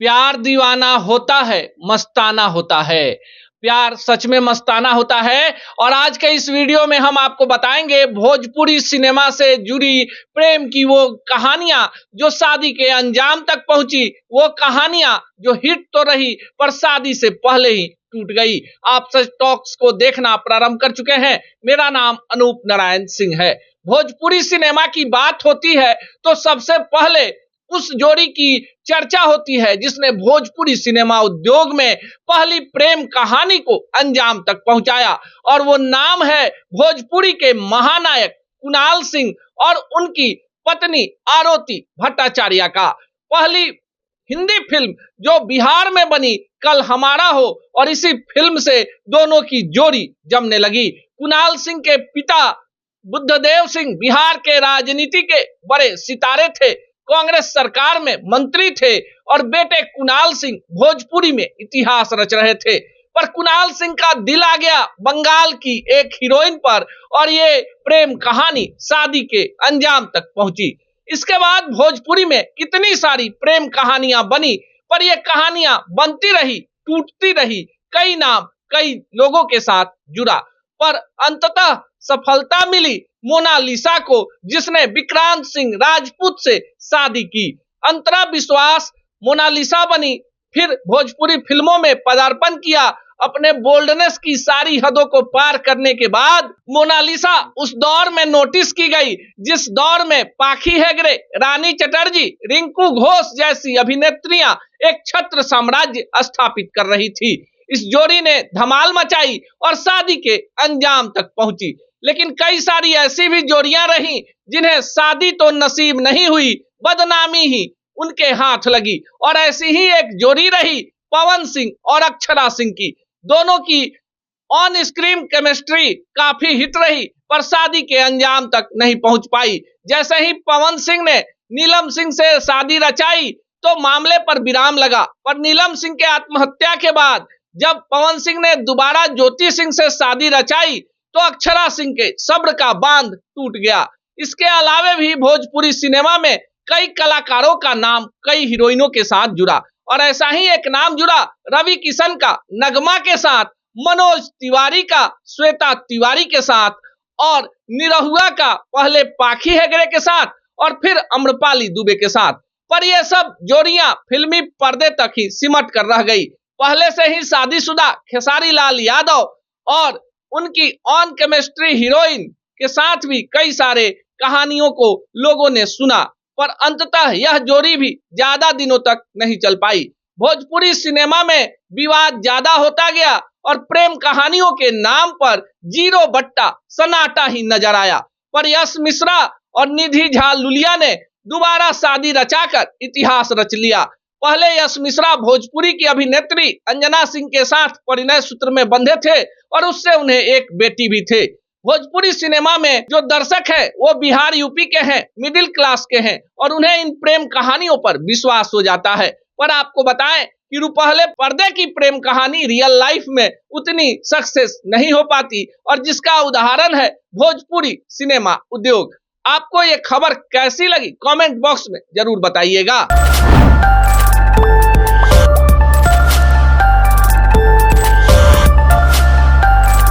प्यार दीवाना होता है, मस्ताना होता है। प्यार सच में मस्ताना होता है। और आज के इस वीडियो में हम आपको बताएंगे भोजपुरी सिनेमा से जुड़ी प्रेम की वो कहानियां जो शादी के अंजाम तक पहुंची, वो कहानियां जो हिट तो रही पर शादी से पहले ही टूट गई। आप सच टॉक्स को देखना प्रारंभ कर चुके हैं। मेरा नाम अनूप नारायण सिंह है। भोजपुरी सिनेमा की बात होती है तो सबसे पहले उस जोड़ी की चर्चा होती है जिसने भोजपुरी सिनेमा उद्योग में पहली प्रेम कहानी को अंजाम तक पहुंचाया, और वो नाम है भोजपुरी के महानायक कुणाल सिंह और उनकी पत्नी आरती भट्टाचार्य का। पहली हिंदी फिल्म जो बिहार में बनी कल हमारा हो, और इसी फिल्म से दोनों की जोड़ी जमने लगी। कुणाल सिंह के पिता बुद्धदेव सिंह बिहार के राजनीति के बड़े सितारे थे, कांग्रेस सरकार में मंत्री थे, और बेटे कुणाल सिंह भोजपुरी में इतिहास रच रहे थे। पर कुणाल सिंह का दिल आ गया बंगाल की एक हीरोइन पर, और ये प्रेम कहानी शादी के अंजाम तक पहुंची। इसके बाद भोजपुरी में कितनी सारी प्रेम कहानियां बनी, पर ये कहानियां बनती रही, टूटती रही, कई नाम कई लोगों के साथ जुड़ा, पर अंततः सफलता मिली मोनालिसा को, जिसने विक्रांत सिंह राजपूत से शादी की। अंतरा विश्वास मोनालिसा बनी, फिर भोजपुरी फिल्मों में पदार्पण किया। अपने बोल्डनेस की सारी हदों को पार करने के बाद मोनालिसा उस दौर में नोटिस की गई जिस दौर में पाखी हेगड़े, रानी चटर्जी, रिंकू घोष जैसी अभिनेत्रियां एक छत्र साम्राज्य स्थापित कर रही थी। इस जोड़ी ने धमाल मचाई और शादी के अंजाम तक पहुंची। लेकिन कई सारी ऐसी भी जोड़ियां रहीं जिन्हें शादी तो नसीब नहीं हुई, बदनामी ही उनके हाथ लगी। और ऐसी ही एक जोड़ी रही पवन सिंह और अक्षरा सिंह की। दोनों की ऑन स्क्रीन केमिस्ट्री काफी हिट रही, पर शादी के अंजाम तक नहीं पहुंच पाई। जैसे ही पवन सिंह ने नीलम सिंह से शादी रचाई तो मामले पर विराम लगा, पर नीलम सिंह के आत्महत्या के बाद जब पवन सिंह ने दोबारा ज्योति सिंह से शादी रचाई तो अक्षरा सिंह के सब्र का बांध टूट गया। इसके अलावे भी भोजपुरी सिनेमा में कई कलाकारों का नाम कई हीरोइनों के साथ जुड़ा, और ऐसा ही एक नाम जुड़ा रवि किशन का नगमा के साथ, मनोज तिवारी का श्वेता तिवारी के साथ, और निरहुआ का पहले पाखी हेगड़े के साथ और फिर अम्रपाली दुबे के साथ। पर यह सब जोड़ियां फिल्मी पर्दे तक ही सिमट कर रह गई। पहले से ही शादीशुदा खेसारी लाल यादव और उनकी ऑन केमिस्ट्री हीरोइन के साथ भी कई सारे कहानियों को लोगों ने सुना, पर अंततः यह जोड़ी भी ज्यादा दिनों तक नहीं चल पाई। भोजपुरी सिनेमा में विवाद ज्यादा होता गया और प्रेम कहानियों के नाम पर जीरो बट्टा सन्नाटा ही नजर आया। पर यश मिश्रा और निधि झा लुलिया ने दोबारा शादी रचाकर इतिहास रच लिया। पहले यश मिश्रा भोजपुरी की अभिनेत्री अंजना सिंह के साथ परिणय सूत्र में बंधे थे, और उससे उन्हें एक बेटी भी थे। भोजपुरी सिनेमा में जो दर्शक है वो बिहार यूपी के हैं, मिडिल क्लास के हैं, और उन्हें इन प्रेम कहानियों पर विश्वास हो जाता है। पर आपको बताएं कि पहले पर्दे की प्रेम कहानी रियल लाइफ में उतनी सक्सेस नहीं हो पाती, और जिसका उदाहरण है भोजपुरी सिनेमा उद्योग। आपको ये खबर कैसी लगी कमेंट बॉक्स में जरूर बताइएगा।